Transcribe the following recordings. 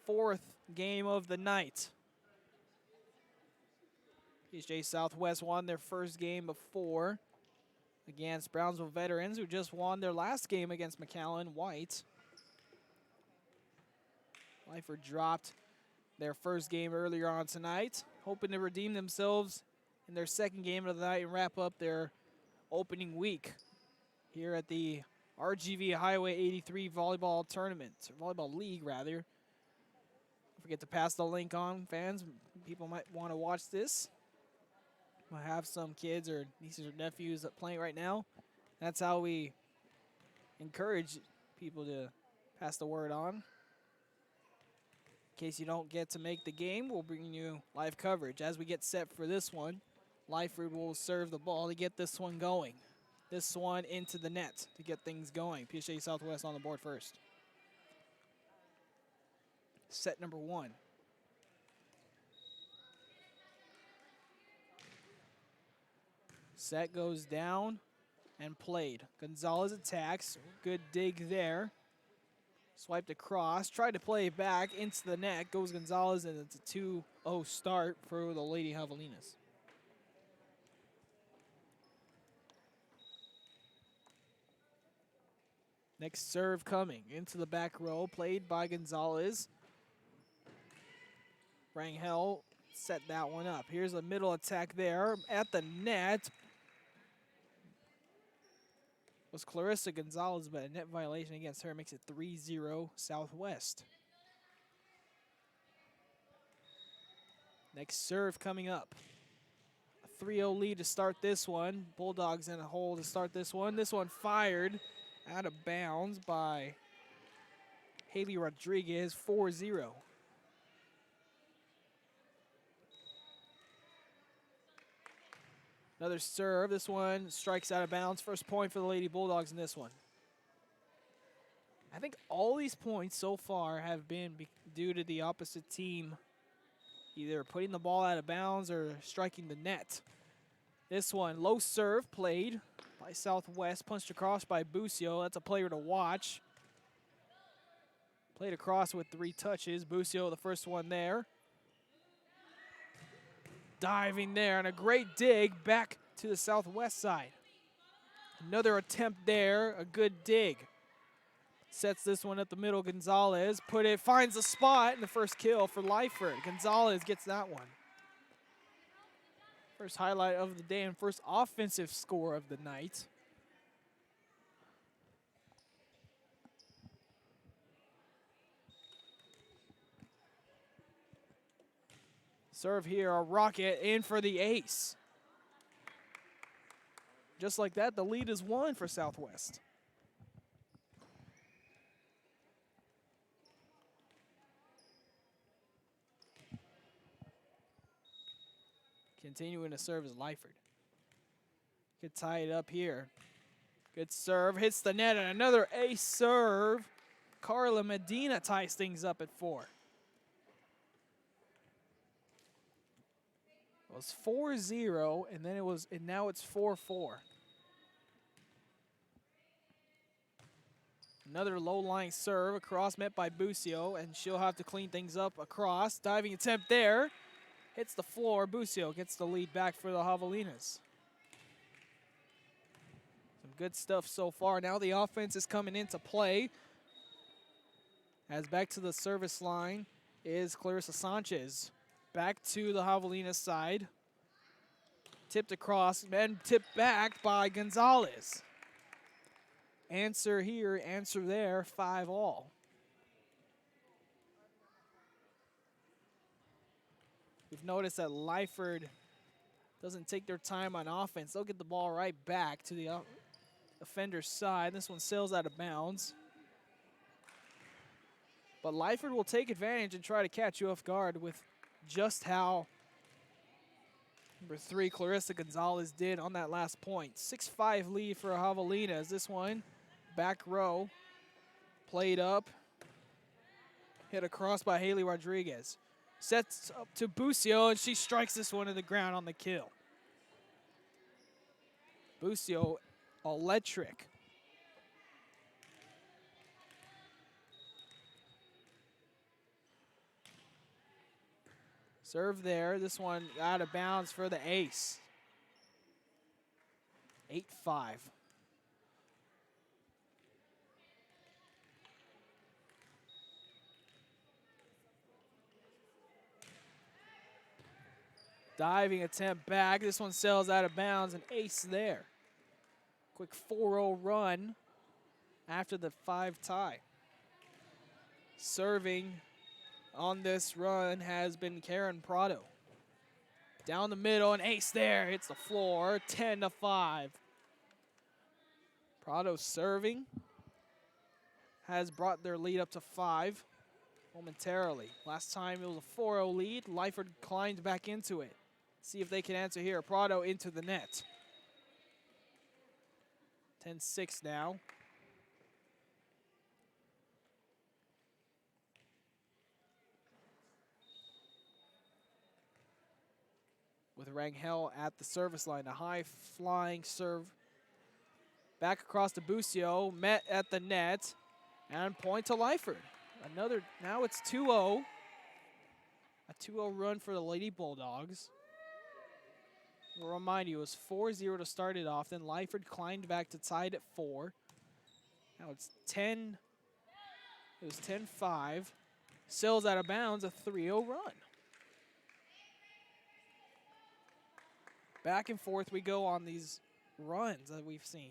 fourth game of the night. PSJA Southwest won their first game of 4 against Brownsville Veterans, who just won their last game against McAllen White. Lyford dropped their first game earlier on tonight, hoping to redeem themselves in their second game of the night and wrap up their opening week here at the RGV Highway 83 Volleyball Tournament, or Volleyball League, rather. Don't forget to pass the link on, fans. People might want to watch this. I have some kids or nieces or nephews playing right now. That's how we encourage people to pass the word on. In case you don't get to make the game, we'll bring you live coverage. As we get set for this one, Lyford will serve the ball to get this one going. This one into the net to get things going. PSJA Southwest on the board first. Set number 1. Set goes down and played. Gonzalez attacks. Good dig there. Swiped across. Tried to play back into the net. Goes Gonzalez, and it's a 2-0 start for the Lady Javelinas. Next serve coming into the back row. Played by Gonzalez. Rangel set that one up. Here's a middle attack there at the net. Was Clarissa Gonzalez, but a net violation against her makes it 3-0 Southwest. Next serve coming up. A 3-0 lead to start this one. Bulldogs in a hole to start this one. This one fired out of bounds by Haley Rodriguez, 4-0. Another serve. This one strikes out of bounds. First point for the Lady Bulldogs in this one. I think all these points so far have been due to the opposite team either putting the ball out of bounds or striking the net. This one, low serve played by Southwest, punched across by Busio. That's a player to watch. Played across with 3 touches. Busio, the first one there. Diving there, and a great dig back to the Southwest side. Another attempt there, a good dig. Sets this one up the middle, Gonzalez. Finds a spot in the first kill for Lyford. Gonzalez gets that one. First highlight of the day and first offensive score of the night. Serve here, a rocket in for the ace. Just like that, the lead is 1 for Southwest. Continuing to serve is Lyford. Could tie it up here. Good serve, hits the net, and another ace serve. Carla Medina ties things up at 4. It was 4-0, and then now it's 4-4. Another low-lying serve across, met by Busio, and she'll have to clean things up across. Diving attempt there. Hits the floor. Busio gets the lead back for the Javelinas. Some good stuff so far. Now the offense is coming into play. As back to the service line is Clarissa Sanchez. Back to the Javelinas side. Tipped across, and tipped back by Gonzalez. Answer here, answer there, 5-all. We've noticed that Lyford doesn't take their time on offense. They'll get the ball right back to the offender's side. This one sails out of bounds. But Lyford will take advantage and try to catch you off guard with just how number 3, Clarissa Gonzalez, did on that last point. 6-5 lead for Javelinas. This one, back row, played up, hit across by Haley Rodriguez. Sets up to Busio, and she strikes this one to the ground on the kill. Busio, electric. Serve there. This one out of bounds for the ace. 8-5. Diving attempt back. This one sails out of bounds. An ace there. Quick 4-0 run after the 5 tie. Serving on this run has been Karen Prado. Down the middle, an ace there. Hits the floor. 10-5. Prado serving has brought their lead up to 5 momentarily. Last time it was a 4-0 lead. Lyford climbed back into it. See if they can answer here. Prado into the net. 10-6 now. With Rangel at the service line. A high flying serve. Back across to Busio. Met at the net. And point to Lyford. Another, now it's 2-0. A 2-0 run for the Lady Bulldogs. I'll remind you, it was 4-0 to start it off. Then Lyford climbed back to tied at 4. Now it's 10. It was 10-5. Sails out of bounds, a 3-0 run. Back and forth we go on these runs that we've seen.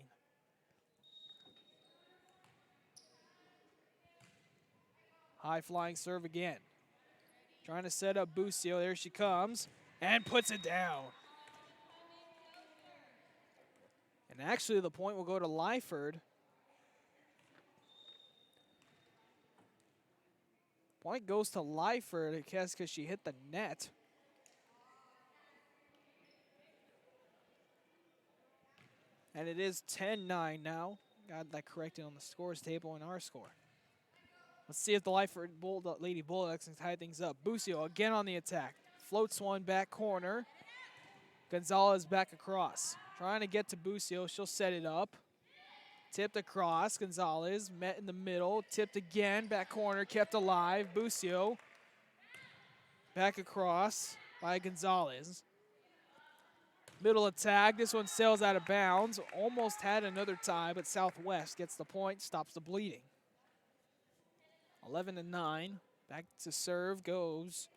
High flying serve again. Trying to set up Busio. There she comes. And puts it down. And actually the point will go to Lyford. Point goes to Lyford, I guess, because she hit the net. And it is 10-9 now. Got that corrected on the scores table and our score. Let's see if the Lyford Lady Bulldogs can tie things up. Busio again on the attack. Floats one back corner. Gonzalez back across. Trying to get to Busio. She'll set it up. Tipped across. Gonzalez met in the middle. Tipped again. Back corner. Kept alive. Busio. Back across by Gonzalez. Middle attack. This one sails out of bounds. Almost had another tie, but Southwest gets the point. Stops the bleeding. 11-9. Back to serve goes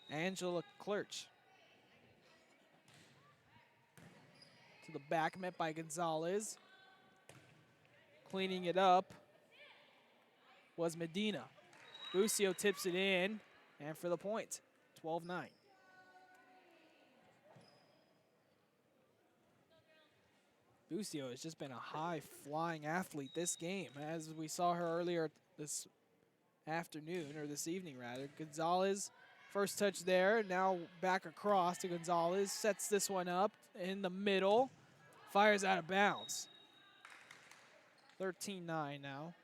Angela Klurch. To the back, met by Gonzalez. Cleaning it up was Medina. Busio tips it in, and for the point, 12-9. Busio has just been a high-flying athlete this game, as we saw her earlier this afternoon, or this evening rather. Gonzalez, first touch there, now back across to Gonzalez, sets this one up in the middle, fires out of bounds. 13-9 now.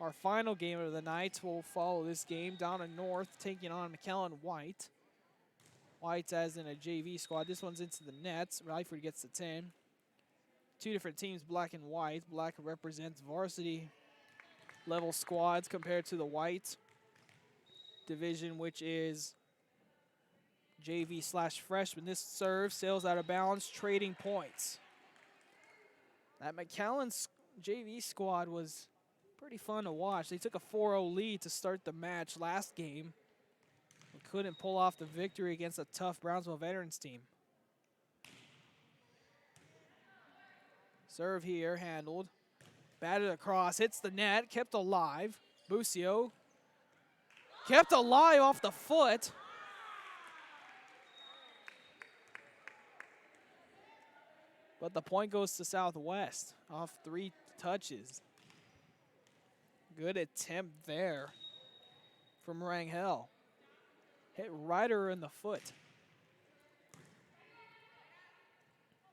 Our final game of the night will follow this game. Donna North taking on McKellen White. White as in a JV squad. This one's into the nets. Lyford gets the 10. Two different teams, black and white. Black represents varsity level squads compared to the white division, which is JV/freshman. This serve sails out of bounds, trading points. That McAllen's JV squad was pretty fun to watch. They took a 4-0 lead to start the match last game, but couldn't pull off the victory against a tough Brownsville veterans team. Serve here, handled. Batted across, hits the net, kept alive. Busio kept alive off the foot. But the point goes to Southwest off 3 touches. Good attempt there from Rangel. Hit right her in the foot.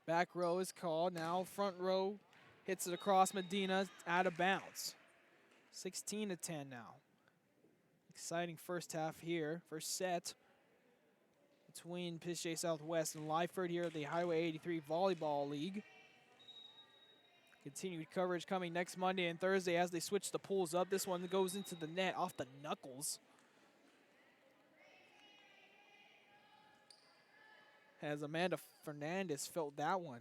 Back row is called. Now front row hits it across Medina, out of bounds. 16-10 now. Exciting first half here. First set between PSJA Southwest and Lyford here at the Highway 83 Volleyball League. Continued coverage coming next Monday and Thursday as they switch the pools up. This one goes into the net off the knuckles as Amanda Fernandez felt that one.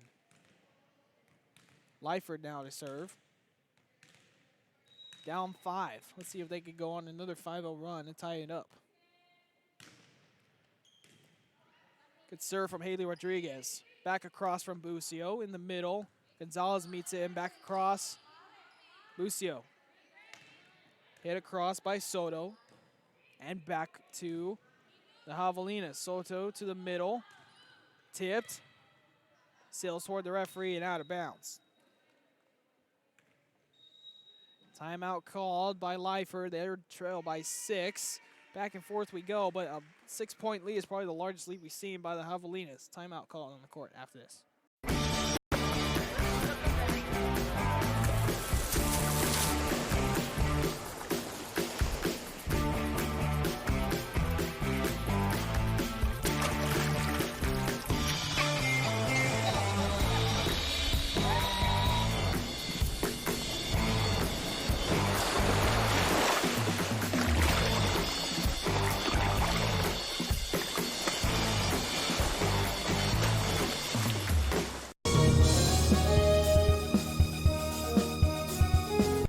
Lyford now to serve. Down 5. Let's see if they can go on another 5-0 run and tie it up. Good serve from Haley Rodriguez. Back across from Bucio in the middle. Gonzalez meets it and back across. Bucio. Hit across by Soto. And back to the Javelinas. Soto to the middle. Tipped. Sails toward the referee and out of bounds. Timeout called by Lyford. They're trailed by 6. Back and forth we go, but a 6-point lead is probably the largest lead we've seen by the Javelinas. Timeout called on the court after this.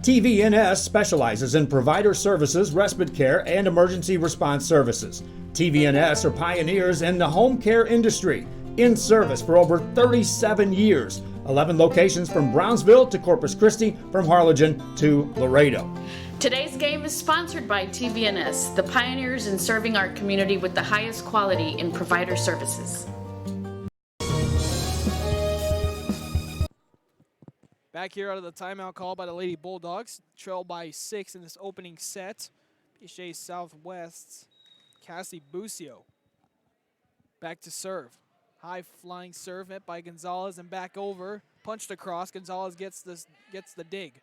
TVNS specializes in provider services, respite care, and emergency response services. TVNS are pioneers in the home care industry, in service for over 37 years. 11 locations from Brownsville to Corpus Christi, from Harlingen to Laredo. Today's game is sponsored by TVNS, the pioneers in serving our community with the highest quality in provider services. Back here out of the timeout call by the Lady Bulldogs. Trailed by 6 in this opening set. PSJA Southwest's Cassie Bucio. Back to serve. High flying serve met by Gonzalez and back over. Punched across. Gonzalez gets the dig.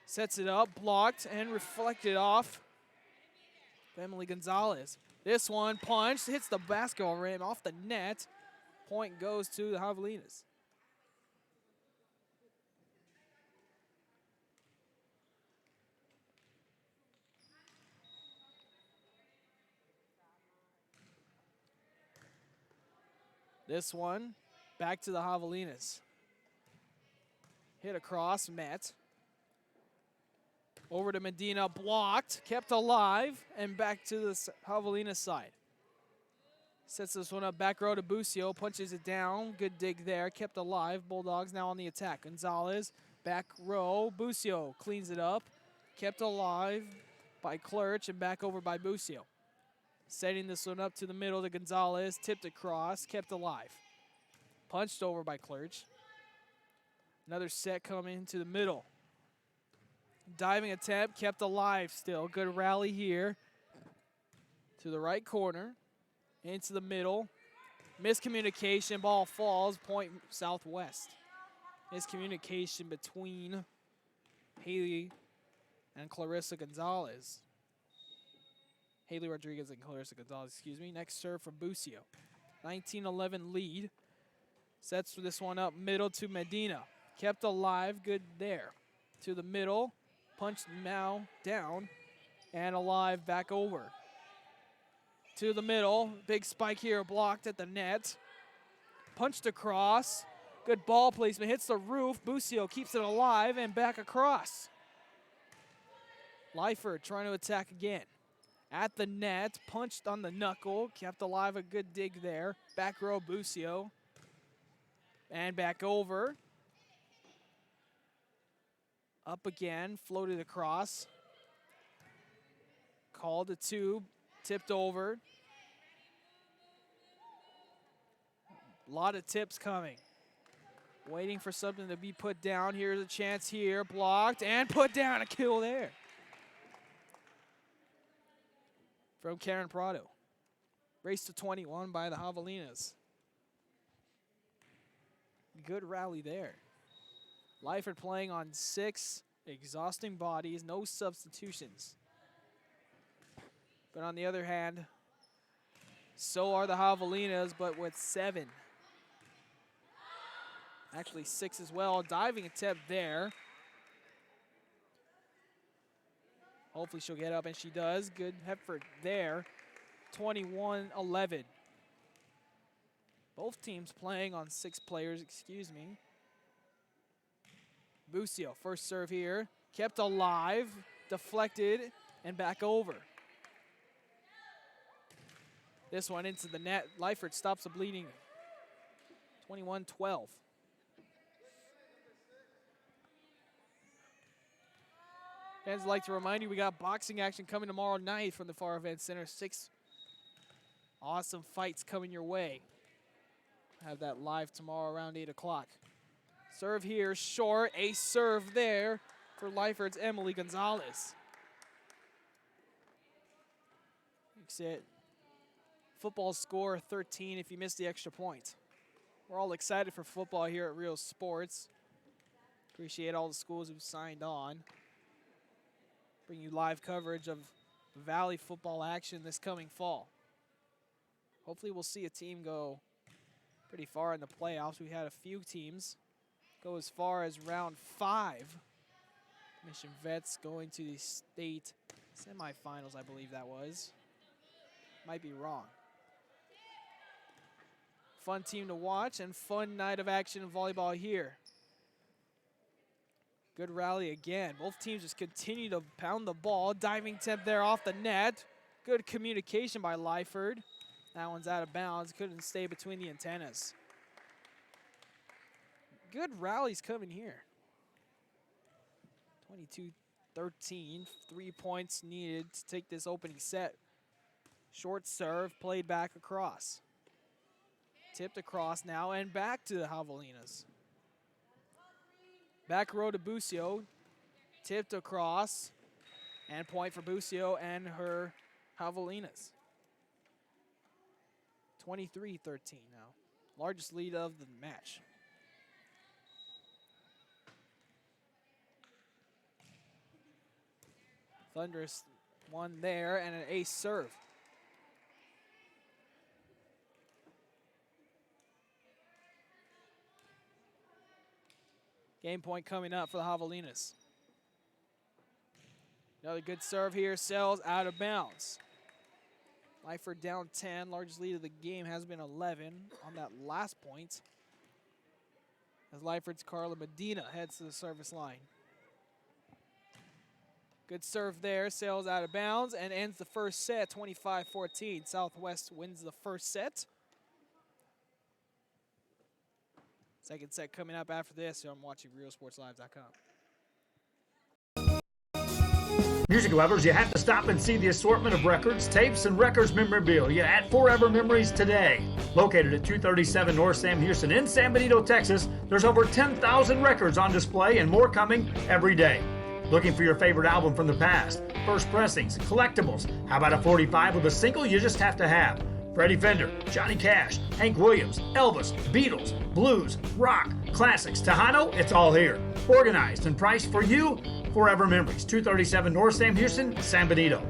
Sets it up, blocked and reflected off. Emily Gonzalez. This one punched, hits the basketball rim off the net. Point goes to the Javelinas. This one, back to the Javelinas. Hit across, met. Over to Medina, blocked, kept alive, and back to the Javelina side. Sets this one up, back row to Bucio, punches it down. Good dig there, kept alive. Bulldogs now on the attack. Gonzalez, back row. Bucio cleans it up, kept alive by Klurch, and back over by Bucio. Setting this one up to the middle to Gonzalez, tipped across, kept alive. Punched over by Klurch. Another set coming to the middle. Diving attempt, kept alive still. Good rally here. To the right corner, into the middle. Miscommunication, ball falls, point Southwest. Miscommunication between Haley and Clarissa Gonzalez. Haley Rodriguez and Clarissa Gonzalez, excuse me. Next serve from Bucio. 19-11 lead. Sets this one up middle to Medina. Kept alive, good there. To the middle, punched now down, and alive back over. To the middle, big spike here, blocked at the net. Punched across, good ball placement, hits the roof. Bucio keeps it alive and back across. Lyford trying to attack again. At the net, punched on the knuckle, kept alive, a good dig there. Back row, Bucio. And back over. Up again, floated across. Called a 2, tipped over. A lot of tips coming. Waiting for something to be put down. Here's a chance here, blocked and put down, a kill there. From Karen Prado. Race to 21 by the Javelinas. Good rally there. Lyford playing on 6 exhausting bodies, no substitutions. But on the other hand, so are the Javelinas, but with 7. Actually 6 as well. Diving attempt there. Hopefully she'll get up, and she does. Good effort there. 21-11. Both teams playing on 6 players, excuse me. Busio, first serve here. Kept alive, deflected, and back over. This one into the net. Lyford stops the bleeding. 21-12. Fans like to remind you we got boxing action coming tomorrow night from the Far Event Center. 6 awesome fights coming your way. Have that live tomorrow around 8 o'clock. Serve here, short. A serve there for Lyford's Emily Gonzalez. Makes it football score 13 if you missed the extra point. We're all excited for football here at Real Sports. Appreciate all the schools who've signed on. Bring you live coverage of Valley football action this coming fall. Hopefully we'll see a team go pretty far in the playoffs. We had a few teams go as far as round 5. Mission Vets going to the state semifinals, I believe that was. Might be wrong. Fun team to watch and fun night of action in volleyball here. Good rally again. Both teams just continue to pound the ball. Diving attempt there off the net. Good communication by Lyford. That one's out of bounds. Couldn't stay between the antennas. Good rallies coming here. 22-13. 3 points needed to take this opening set. Short serve, played back across. Tipped across now and back to the Javelinas. Back row to Busio. Tipped across. And point for Busio and her Javelinas. 23-13 now. Largest lead of the match. Thunderous one there and an ace serve. Game point coming up for the Javelinas. Another good serve here. Sells out of bounds. Lyford down 10. Largest lead of the game has been 11 on that last point. As Lyford's Carla Medina heads to the service line. Good serve there. Sails out of bounds and ends the first set 25-14. Southwest wins the first set. Second set coming up after this, so I'm watching RealSportsLive.com. Music lovers, you have to stop and see the assortment of records, tapes, and records memorabilia at Forever Memories today. Located at 237 North Sam Houston in San Benito, Texas, there's over 10,000 records on display and more coming every day. Looking for your favorite album from the past, first pressings, collectibles. How about a 45 with a single you just have to have? Freddie Fender, Johnny Cash, Hank Williams, Elvis, Beatles, blues, rock, classics, Tejano, it's all here. Organized and priced for you. Forever Memories, 237 North Sam Houston, San Benito.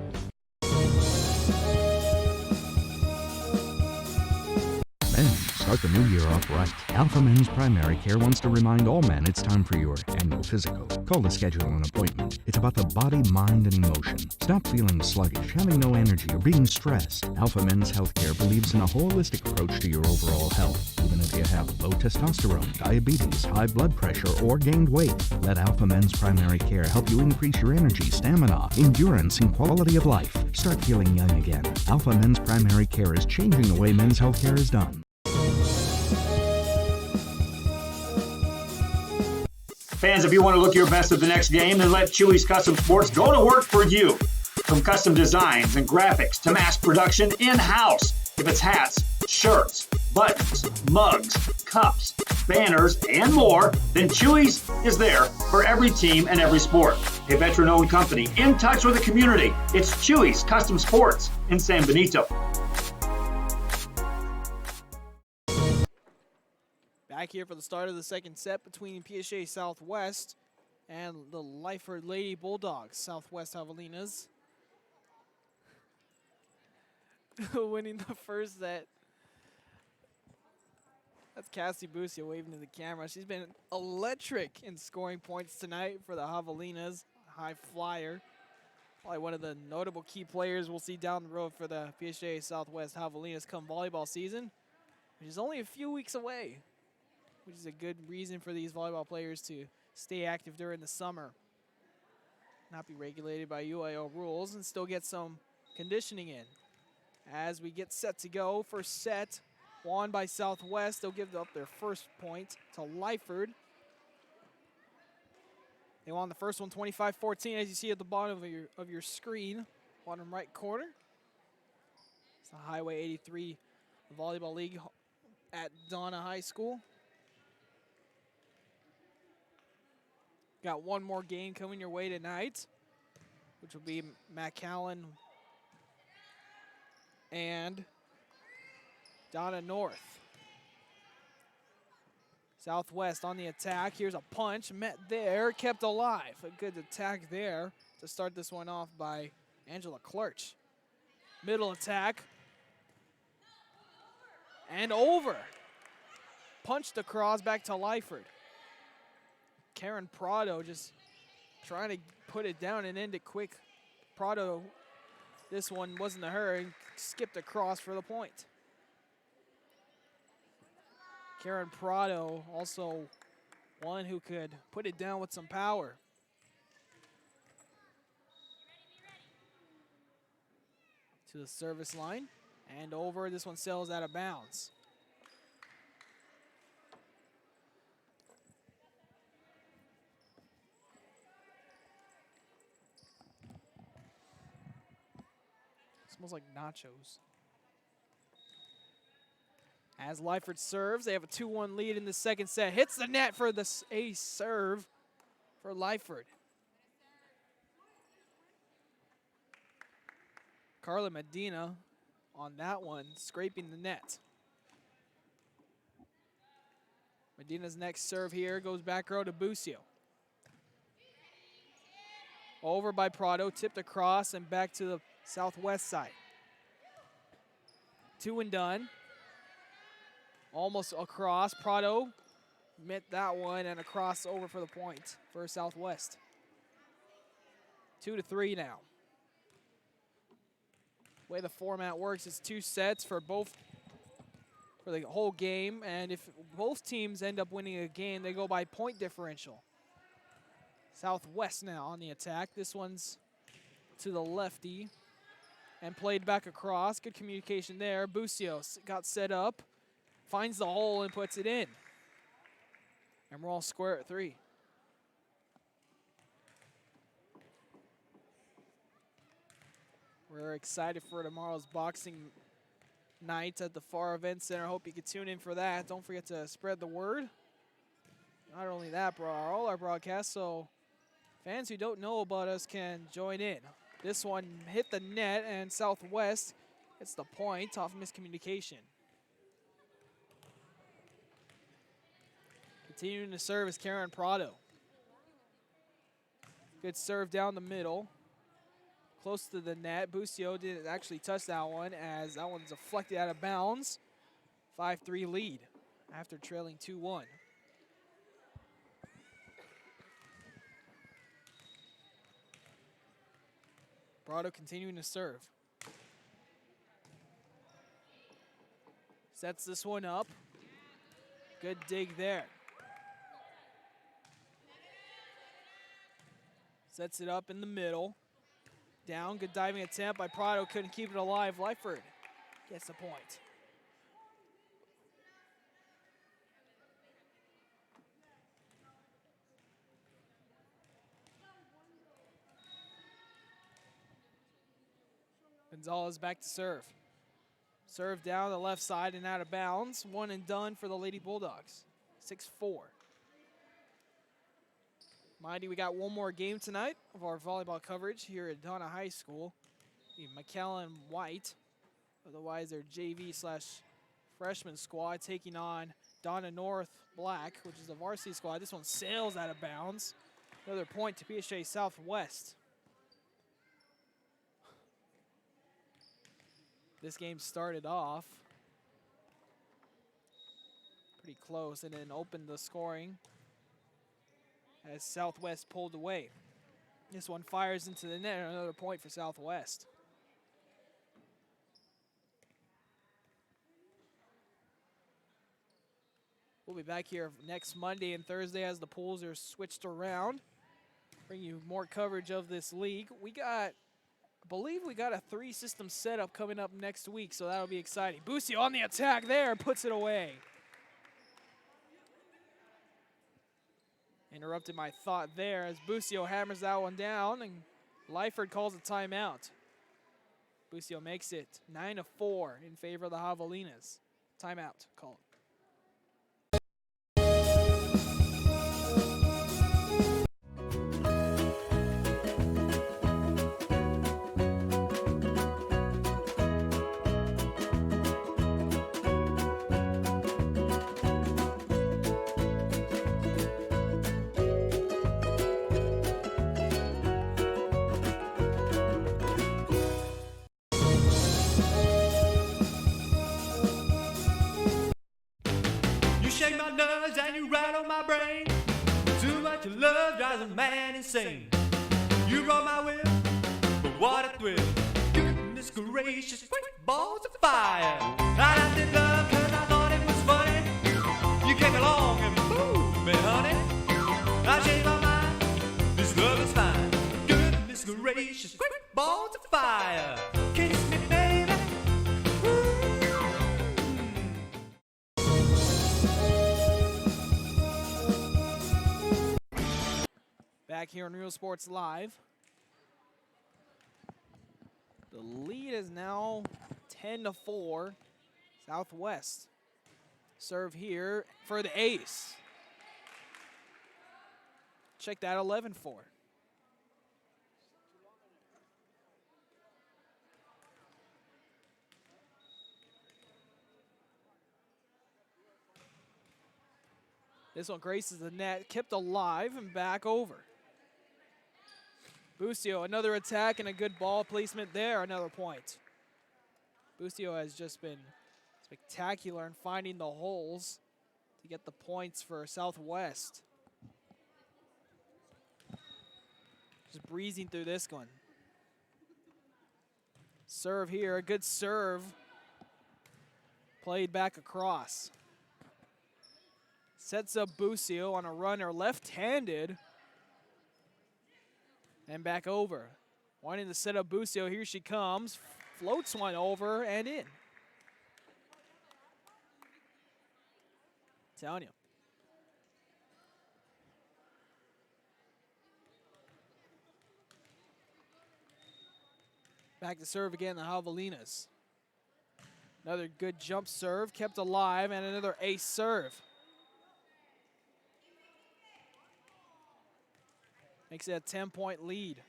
Start the new year off right. Alpha Men's Primary Care wants to remind all men it's time for your annual physical. Call to schedule an appointment. It's about the body, mind, and emotion. Stop feeling sluggish, having no energy, or being stressed. Alpha Men's Healthcare believes in a holistic approach to your overall health. Even if you have low testosterone, diabetes, high blood pressure, or gained weight, let Alpha Men's Primary Care help you increase your energy, stamina, endurance, and quality of life. Start feeling young again. Alpha Men's Primary Care is changing the way men's healthcare is done. Fans, if you want to look your best at the next game, then let Chewy's Custom Sports go to work for you. From custom designs and graphics to mass production in-house. If it's hats, shirts, buttons, mugs, cups, banners, and more, then Chewy's is there for every team and every sport. A veteran-owned company in touch with the community. It's Chewy's Custom Sports in San Benito. Back here for the start of the second set between PSJA Southwest and the Lyford Lady Bulldogs. Southwest Javelinas winning the first set. That's Cassie Busio waving to the camera. She's been electric in scoring points tonight for the Javelinas. High flyer. Probably one of the notable key players we'll see down the road for the PSJA Southwest Javelinas come volleyball season. which is only a few weeks away, which is a good reason for these volleyball players to stay active during the summer, not be regulated by UIL rules, and still get some conditioning in. As we get set to go, first set won by Southwest. They'll give up their first point to Lyford. They won the first one 25-14, as you see at the bottom of your screen, bottom right corner. It's the Highway 83 Volleyball League at Donna High School. Got one more game coming your way tonight, which will be McAllen and Donna North. Southwest on the attack. Here's a punch, met there, kept alive. A good attack there to start this one off by Angela Klurch. Middle attack. And over. Punched across back to Lyford. Karen Prado just trying to put it down and end it quick. Prado, this one wasn't a hurry, skipped across for the point. Karen Prado, also one who could put it down with some power. To the service line and over. This one sails out of bounds. Smells like nachos. As Lyford serves, they have a 2-1 lead in the second set. Hits the net for the ace serve for Lyford. Carla Medina on that one, scraping the net. Medina's next serve here goes back row to Busio. Over by Prado, tipped across and back to the Southwest side. 2 and done. Almost across. Prado met that one and across over for the point for Southwest. 2-3 now. The way the format works is 2 sets for the whole game, and if both teams end up winning a game, they go by point differential. Southwest now on the attack. This one's to the lefty and played back across. Good communication there. Busio got set up, finds the hole and puts it in. And we're all square at 3. We're excited for tomorrow's boxing night at the Farr Event Center. Hope you can tune in for that. Don't forget to spread the word. Not only that, all our broadcasts, so fans who don't know about us can join in. This one hit the net, and Southwest gets the point off miscommunication. Continuing to serve is Karen Prado. Good serve down the middle. Close to the net. Busio didn't actually touch that one, as that one's deflected out of bounds. 5-3 lead after trailing 2-1. Prado continuing to serve. Sets this one up. Good dig there. Sets it up in the middle. Down, good diving attempt by Prado, couldn't keep it alive. Lyford gets the point. Gonzalez back to serve. Serve down the left side and out of bounds. 1 and done for the Lady Bulldogs. 6-4. Mighty, we got one more game tonight of our volleyball coverage here at Donna High School. McAllen White, otherwise their JV/freshman squad, taking on Donna North Black, which is the varsity squad. This one sails out of bounds. Another point to PSJA Southwest. This game started off pretty close and then opened the scoring as Southwest pulled away. This one fires into the net, another point for Southwest. We'll be back here next Monday and Thursday as the pools are switched around. Bring you more coverage of this league. I believe we got a 3-system setup coming up next week, so that'll be exciting. Busio on the attack there, puts it away. Interrupted my thought there as Busio hammers that one down, and Lyford calls a timeout. Busio makes it 9-4 in favor of the Javelinas. Timeout called. Shake my nerves and you rattle my brain. Too much love drives a man insane. You roll my will, but what a thrill. Goodness gracious, quick balls of fire. I laughed in love cause I thought it was funny. You came along and moved me, honey. I changed my mind, this love is fine. Goodness gracious, quick balls of fire. Kiss me, baby. Back here on Real Sports Live. The lead is now 10-4, Southwest. Serve here for the ace. Check that, 11-4. This one graces the net, kept alive and back over. Busio, another attack and a good ball placement there, another point. Busio has just been spectacular in finding the holes to get the points for Southwest. Just breezing through this one. Serve here, a good serve. Played back across. Sets up Busio on a runner, left-handed. And back over. Wanting to set up Busio, here she comes. Floats one over and in. Telling you. Back to serve again, the Javelinas. Another good jump serve, kept alive, and another ace serve. Makes it a 10-point lead.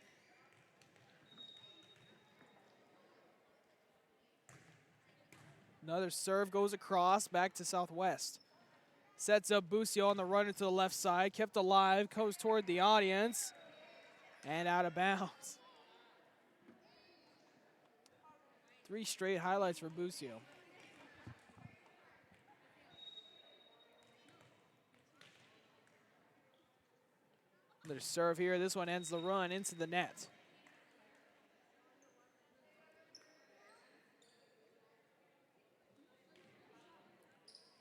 Another serve goes across, back to Southwest. Sets up Busio on the runner to the left side, kept alive, goes toward the audience, and out of bounds. 3 straight highlights for Busio. Another serve here. This one ends the run into the net.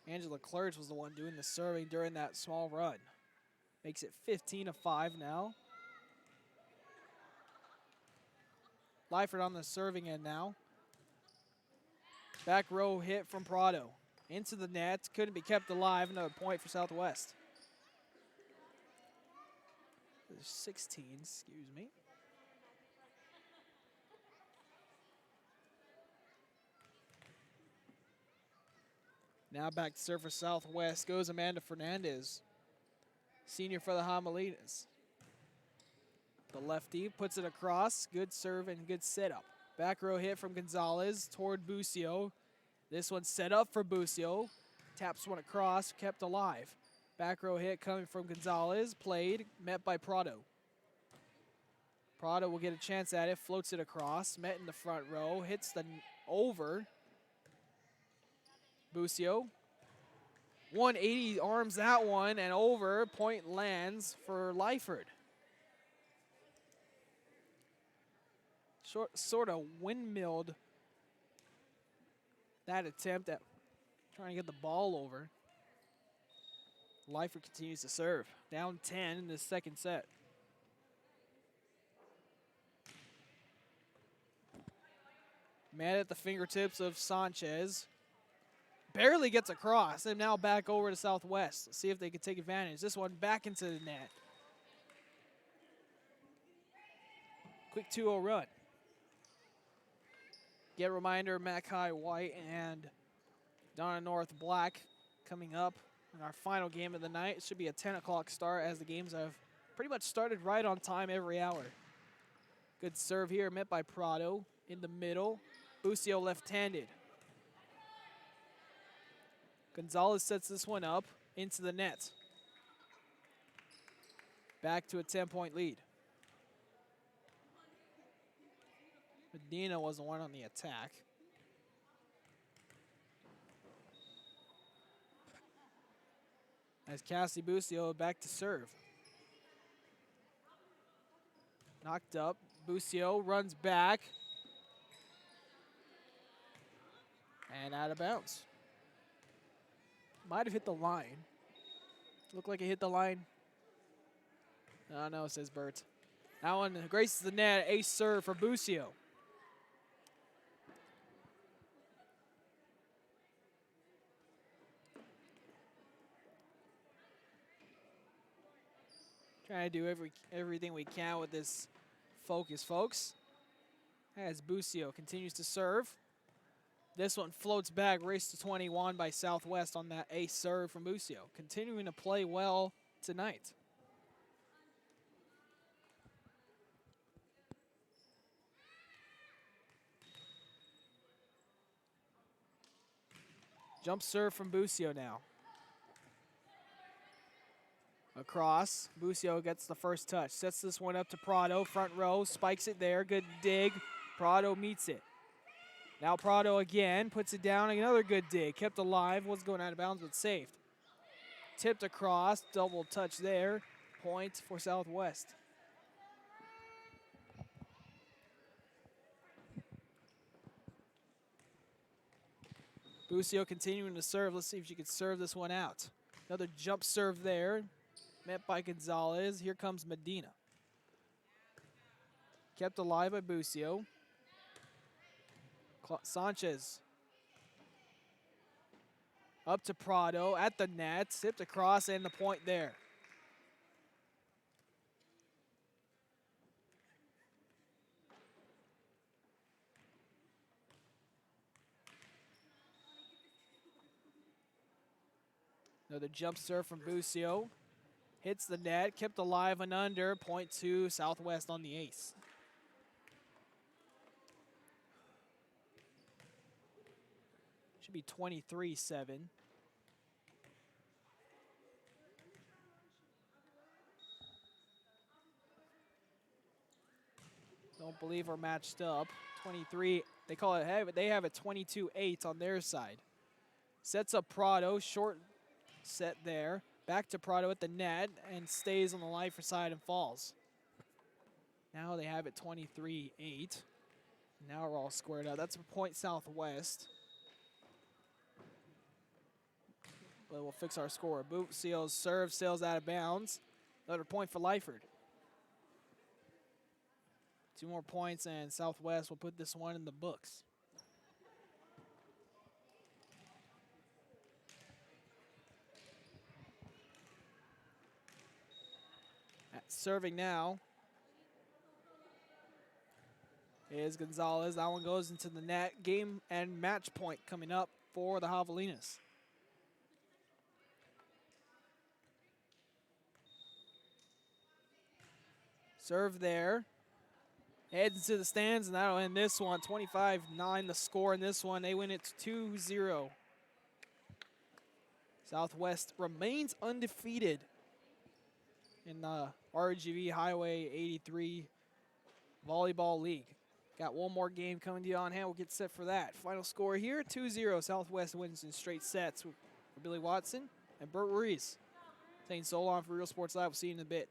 Angela Clerch was the one doing the serving during that small run. Makes it 15-5 now. Lyford on the serving end now. Back row hit from Prado. Into the net. Couldn't be kept alive. Another point for Southwest. 16, excuse me. Now back to serve for Southwest goes Amanda Fernandez, senior for the Javelinas. The lefty puts it across, good serve and good setup. Back row hit from Gonzalez toward Busio. This one's set up for Busio. Taps one across, kept alive. Back row hit coming from Gonzalez, played, met by Prado. Prado will get a chance at it, floats it across, met in the front row, hits the over. Busio, 180 arms that one and over, point lands for Lyford. Sort of windmilled that attempt at trying to get the ball over. Lyford continues to serve. Down 10 in the second set. Man at the fingertips of Sanchez. Barely gets across, and now back over to Southwest. Let's see if they can take advantage. This one back into the net. Quick 2-0 run. Get a reminder, Mackay White and Donna North Black coming up in our final game of the night. It should be a 10 o'clock start, as the games have pretty much started right on time every hour. Good serve here, met by Prado in the middle. Bucio left-handed. Gonzalez sets this one up into the net. Back to a 10-point lead. Medina was the one on the attack. As Cassie Bucio back to serve. Knocked up. Bucio runs back. And out of bounds. Might have hit the line. Looked like it hit the line. No, says Bert. That one graces the net. Ace serve for Bucio. Trying to do everything we can with this focus, folks. As Bucio continues to serve. This one floats back, race to 21 by Southwest on that ace serve from Bucio. Continuing to play well tonight. Jump serve from Bucio now. Across, Bucio gets the first touch. Sets this one up to Prado, front row, spikes it there, good dig. Prado meets it. Now Prado again, puts it down, another good dig. Kept alive, was going out of bounds, but saved. Tipped across, double touch there. Point for Southwest. Bucio continuing to serve. Let's see if she can serve this one out. Another jump serve there. Met by Gonzalez. Here comes Medina. Kept alive by Bucio. Sanchez. Up to Prado at the net. Tipped across and the point there. Another jump serve from Bucio. Hits the net, kept alive and under. Point to Southwest on the ace. Should be 23-7. Don't believe we're matched up. 23, they call it, they have a 22-8 on their side. Sets up Prado, short set there. Back to Prado at the net and stays on the Lyford side and falls. Now they have it 23-8. Now we're all squared up. That's a point Southwest. But we'll fix our score. Boot seals, serve, sails out of bounds. Another point for Lyford. 2 more points and Southwest will put this one in the books. Serving now is Gonzalez. That one goes into the net. Game and match point coming up for the Javelinas. Serve there. Heads into the stands, and that'll end this one. 25-9 the score in this one. They win it 2-0. Southwest remains undefeated in the RGV Highway 83 Volleyball League. Got one more game coming to you on hand. We'll get set for that. Final score here, 2-0. Southwest wins in straight sets for Billy Watson and Bert Ruiz. Saying so long for Real Sports Live. We'll see you in a bit.